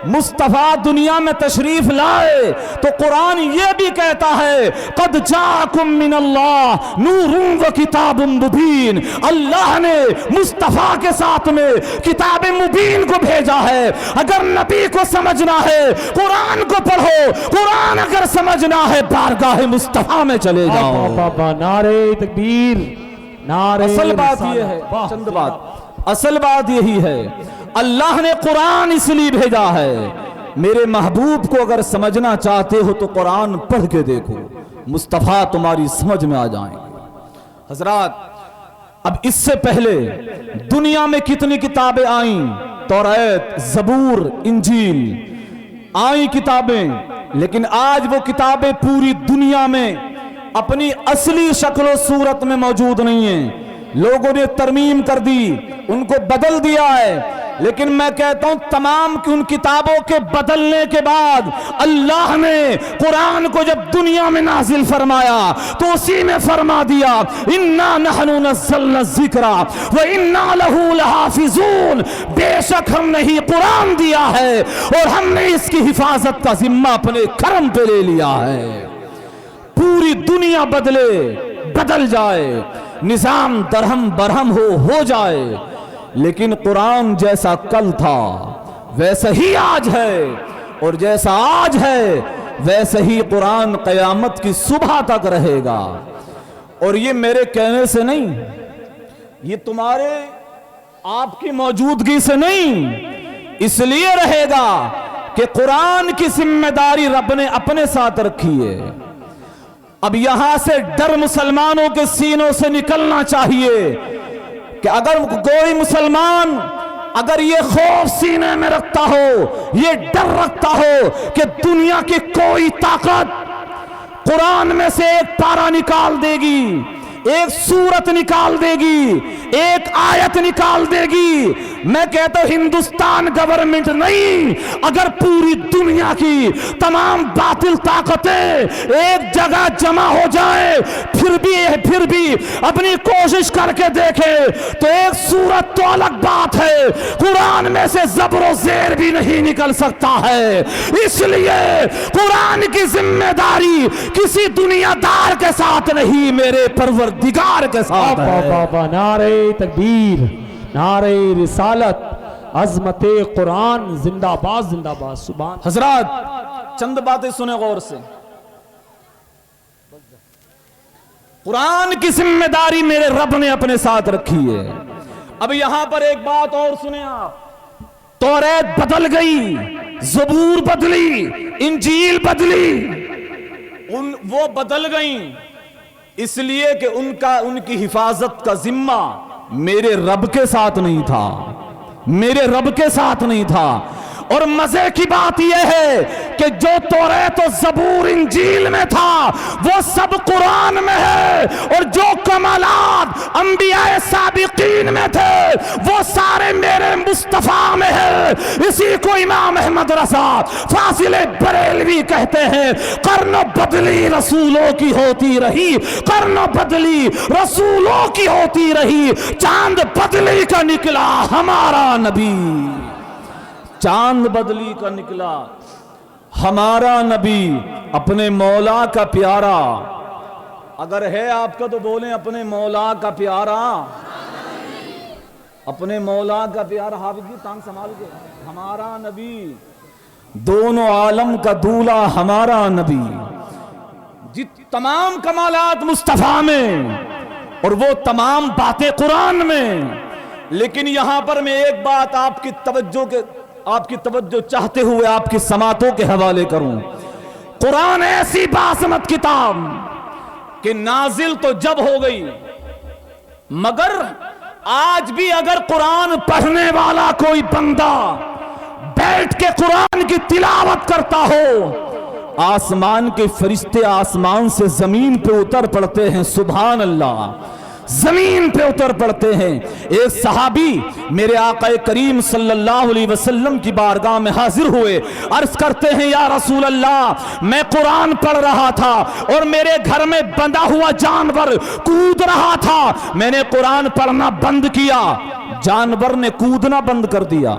مصطفیٰ دنیا میں تشریف لائے تو قرآن یہ بھی کہتا ہے قد جاءکم من اللہ نور و کتاب مبین، اللہ نے مصطفیٰ کے ساتھ میں کتاب مبین کو بھیجا ہے۔ اگر نبی کو سمجھنا ہے قرآن کو پڑھو، قرآن اگر سمجھنا ہے بارگاہ مصطفیٰ میں چلے جاؤ۔ بابا نعرہ تکبیر، نعرہ اصل بات یہ ہے، چند بات، اصل بات یہی ہے، اللہ نے قرآن اس لیے بھیجا ہے، میرے محبوب کو اگر سمجھنا چاہتے ہو تو قرآن پڑھ کے دیکھو، مصطفیٰ تمہاری سمجھ میں آ جائیں گے۔ حضرات، اب اس سے پہلے دنیا میں کتنی کتابیں آئیں؟ توریت، زبور، انجیل آئیں کتابیں، لیکن آج وہ کتابیں پوری دنیا میں اپنی اصلی شکل و صورت میں موجود نہیں ہیں، لوگوں نے ترمیم کر دی، ان کو بدل دیا ہے۔ لیکن میں کہتا ہوں تمام کی ان کتابوں کے بدلنے کے بعد اللہ نے قرآن کو جب دنیا میں نازل فرمایا تو اسی میں فرما دیا اِنَّا نَحْنُ نَزَّلْنَا الذِّكْرَ وَإِنَّا لَهُ لَحَافِظُونَ، بے شک ہم نے ہی قرآن دیا ہے اور ہم نے اس کی حفاظت کا ذمہ اپنے کرم پہ لے لیا ہے۔ پوری دنیا بدل جائے، نظام درہم برہم ہو جائے، لیکن قرآن جیسا کل تھا ویسا ہی آج ہے، اور جیسا آج ہے ویسا ہی قرآن قیامت کی صبح تک رہے گا۔ اور یہ میرے کہنے سے نہیں، یہ تمہارے آپ کی موجودگی سے نہیں، اس لیے رہے گا کہ قرآن کی ذمہ داری رب نے اپنے ساتھ رکھی ہے۔ اب یہاں سے ڈر مسلمانوں کے سینوں سے نکلنا چاہیے کہ اگر کوئی مسلمان اگر یہ خوف سینے میں رکھتا ہو، یہ ڈر رکھتا ہو کہ دنیا کی کوئی طاقت قرآن میں سے ایک پارہ نکال دے گی، ایک سورت نکال دے گی، ایک آیت نکال دے گی، میں کہتا ہوں ہندوستان گورنمنٹ نہیں، اگر پوری دنیا کی تمام باطل طاقتیں ایک جگہ جمع ہو جائیں پھر بھی اپنی کوشش کر کے دیکھے تو ایک سورت تو الگ بات ہے، قرآن میں سے زبر و زیر بھی نہیں نکل سکتا ہے۔ اس لیے قرآن کی ذمہ داری کسی دنیا دار کے ساتھ نہیں، میرے پروردگار کے ساتھ ہے۔ بابا نعرہ تکبیر، نعرہ رسالت، عظمت قرآن زندہ باد، زندہ باد، سبحان۔ حضرات، چند باتیں سنیں غور سے۔ قرآن کی ذمہ داری میرے رب نے اپنے ساتھ رکھی ہے۔ اب یہاں پر ایک بات اور سنیں آپ، توریت بدل گئی، زبور بدلی، انجیل بدلی، وہ بدل گئیں اس لیے کہ ان کی حفاظت کا ذمہ میرے رب کے ساتھ نہیں تھا، میرے رب کے ساتھ نہیں تھا۔ اور مزے کی بات یہ ہے کہ جو توریت و زبور انجیل میں تھا وہ سب قرآن میں ہے، اور جو کمالات انبیاء سابقین میں تھے وہ سارے میرے مصطفیٰ میں ہے۔ اسی کو امام احمد رضا فاضل بریلوی کہتے ہیں، قرن بدلی رسولوں کی ہوتی رہی، قرن بدلی رسولوں کی ہوتی رہی، چاند بدلی کا نکلا ہمارا نبی، چاند بدلی کا نکلا ہمارا نبی، اپنے مولا کا پیارا۔ اگر ہے آپ کا تو بولیں اپنے مولا کا پیارا، اپنے مولا کا پیارا۔ حافظ جی تانگ سنبھال کے، ہمارا نبی، دونوں عالم کا دولہ ہمارا نبی، تمام کمالات مصطفیٰ میں اور وہ تمام باتیں قرآن میں۔ لیکن یہاں پر میں ایک بات آپ کی توجہ چاہتے ہوئے آپ کی سماعتوں کے حوالے کروں۔ قرآن ایسی باعظمت کتاب کہ نازل تو جب ہو گئی، مگر آج بھی اگر قرآن پڑھنے والا کوئی بندہ بیٹھ کے قرآن کی تلاوت کرتا ہو، آسمان کے فرشتے آسمان سے زمین پہ اتر پڑتے ہیں، سبحان اللہ، زمین پہ اتر پڑتے ہیں۔ ایک صحابی میرے آقا کریم صلی اللہ علیہ وسلم کی بارگاہ میں حاضر ہوئے، عرض کرتے ہیں یا رسول اللہ میں قرآن پڑھ رہا تھا اور میرے گھر میں بندھا ہوا جانور کود رہا تھا، میں نے قرآن پڑھنا بند کیا، جانور نے کودنا بند کر دیا۔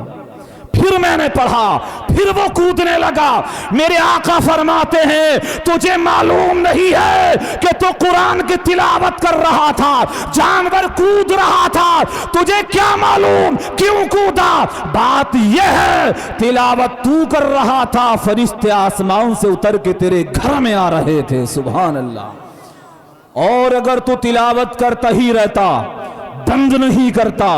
پھر میں نے پڑھا، پھر وہ کودنے لگا۔ میرے آقا فرماتے ہیں تجھے معلوم نہیں ہے کہ تو قرآن کی تلاوت کر رہا تھا، جانور کود رہا تھا، تجھے کیا معلوم کیوں کودا؟ بات یہ ہے تلاوت تو کر رہا تھا، فرشتے آسمان سے اتر کے تیرے گھر میں آ رہے تھے۔ سبحان اللہ۔ اور اگر تو تلاوت کرتا ہی رہتا، بند نہیں کرتا،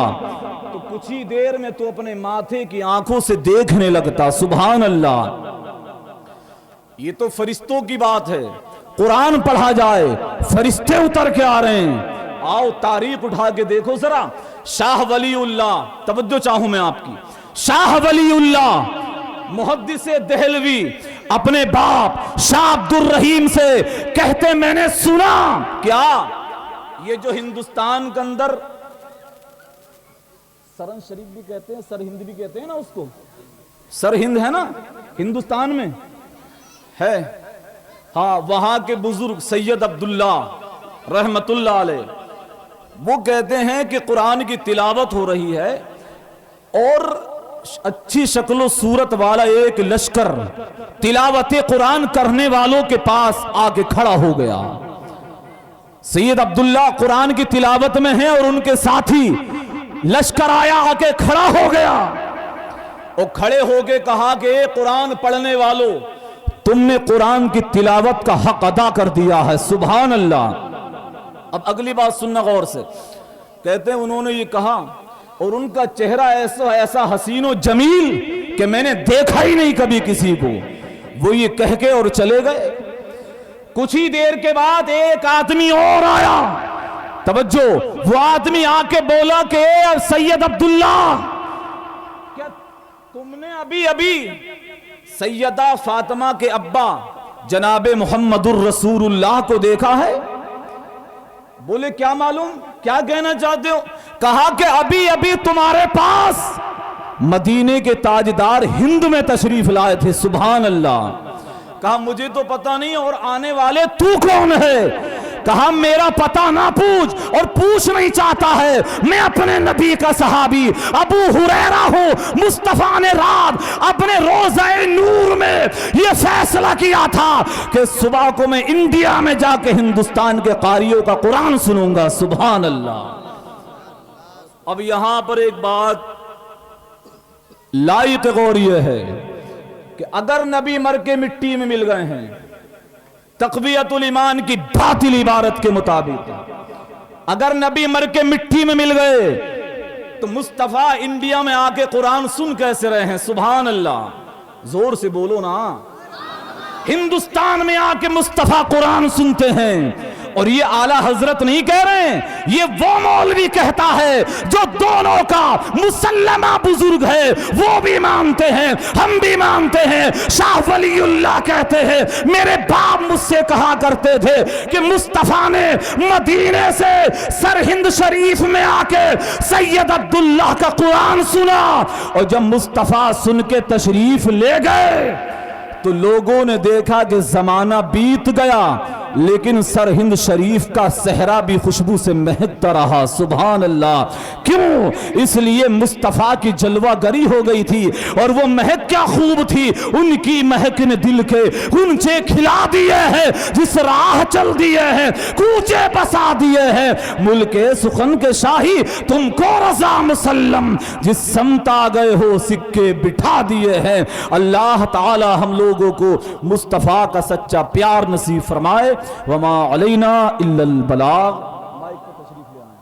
تو کچھ ہی دیر میں تو اپنے ماتھے کی آنکھوں سے دیکھنے لگتا۔ سبحان اللہ۔ یہ تو فرشتوں کی بات ہے، قرآن پڑھا جائے فرشتے اتر کے آ رہے ہیں۔ آؤ تاریخ اٹھا کے دیکھو ذرا، شاہ ولی اللہ، توجہ چاہوں میں آپ کی، شاہ ولی اللہ محدث دہلوی اپنے باپ شاہ عبد الرحیم سے کہتے میں نے سنا کیا یہ جو ہندوستان کے اندر سرن شریف بھی کہتے ہیں، سر ہند بھی کہتے ہیں نا، اس کو سر ہند ہے نا ہندوستان میں ہے، ہاں، وہاں کے بزرگ سید عبداللہ رحمت اللہ علیہ وہ کہتے ہیں کہ قرآن کی تلاوت ہو رہی ہے اور اچھی شکل و صورت والا ایک لشکر تلاوت قرآن کرنے والوں کے پاس آ کے کھڑا ہو گیا۔ سید عبداللہ قرآن کی تلاوت میں ہیں اور ان کے ساتھی، لشکر آیا آ کے کھڑا ہو گیا اور کھڑے ہو کے کہا کہ اے قرآن پڑھنے والوں، تم نے قرآن کی تلاوت کا حق ادا کر دیا ہے۔ سبحان اللہ۔ اب اگلی بات سننا غور سے، کہتے ہیں انہوں نے یہ کہا اور ان کا چہرہ ایسا حسین و جمیل کہ میں نے دیکھا ہی نہیں کبھی کسی کو۔ وہ یہ کہہ کے اور چلے گئے۔ کچھ ہی دیر کے بعد ایک آدمی اور آیا، توجہ، وہ آدمی آ کے بولا کہ اے سید عبداللہ، کیا تم نے ابھی سیدہ فاطمہ کے ابا جناب محمد الرسول اللہ کو دیکھا ہے؟ بولے کیا معلوم، کیا کہنا چاہتے ہو؟ کہا کہ ابھی تمہارے پاس مدینے کے تاجدار ہند میں تشریف لائے تھے۔ سبحان اللہ۔ کہا مجھے تو پتہ نہیں، اور آنے والے تو کون ہے؟ کہا میرا پتہ نہ پوچھ، اور پوچھ نہیں چاہتا ہے، میں اپنے نبی کا صحابی ابو ہریرہ ہوں۔ مصطفیٰ نے رات اپنے روضہ نور میں یہ فیصلہ کیا تھا کہ صبح کو میں انڈیا میں جا کے ہندوستان کے قاریوں کا قرآن سنوں گا۔ سبحان اللہ۔ اب یہاں پر ایک بات لائق غور یہ ہے کہ اگر نبی مر کے مٹی میں مل گئے ہیں، تقویت الایمان کی باطل عبارت کے مطابق، اگر نبی مر کے مٹی میں مل گئے تو مصطفیٰ انڈیا میں آ کے قرآن سن کیسے رہے ہیں؟ سبحان اللہ۔ زور سے بولو نا۔ ہندوستان میں آ کے مصطفیٰ قرآن سنتے ہیں، اور یہ اعلیٰ حضرت نہیں کہہ رہے ہیں، یہ وہ مولوی کہتا ہے جو دونوں کا مسلمہ بزرگ ہے، وہ بھی مانتے ہیں، ہم بھی مانتے ہیں۔ شاہ ولی اللہ کہتے ہیں میرے باپ مجھ سے کہا کرتے تھے کہ مصطفیٰ نے مدینے سے سرہند شریف میں آ کے سید عبداللہ کا قرآن سنا، اور جب مصطفیٰ سن کے تشریف لے گئے تو لوگوں نے دیکھا کہ زمانہ بیت گیا، لیکن سرہند شریف کا صحرا بھی خوشبو سے مہکتا رہا۔ سبحان اللہ۔ کیوں؟ اس لیے مصطفیٰ کی جلوہ گری ہو گئی تھی، اور وہ مہک کیا خوب تھی، ان کی مہک نے دل کے گنچے کھلا دیے ہیں، جس راہ چل دیے ہیں کوچے بسا دیے ہیں۔ ملک سخن کے شاہی تم کو رضا مسلم، جس سمت آ گئے ہو سکے بٹھا دیے ہیں۔ اللہ تعالی ہم لوگوں کو مصطفیٰ کا سچا پیار نصیب فرمائے۔ وما علینا الا البلاغ۔ مائک پہ تشریف لے آئیں۔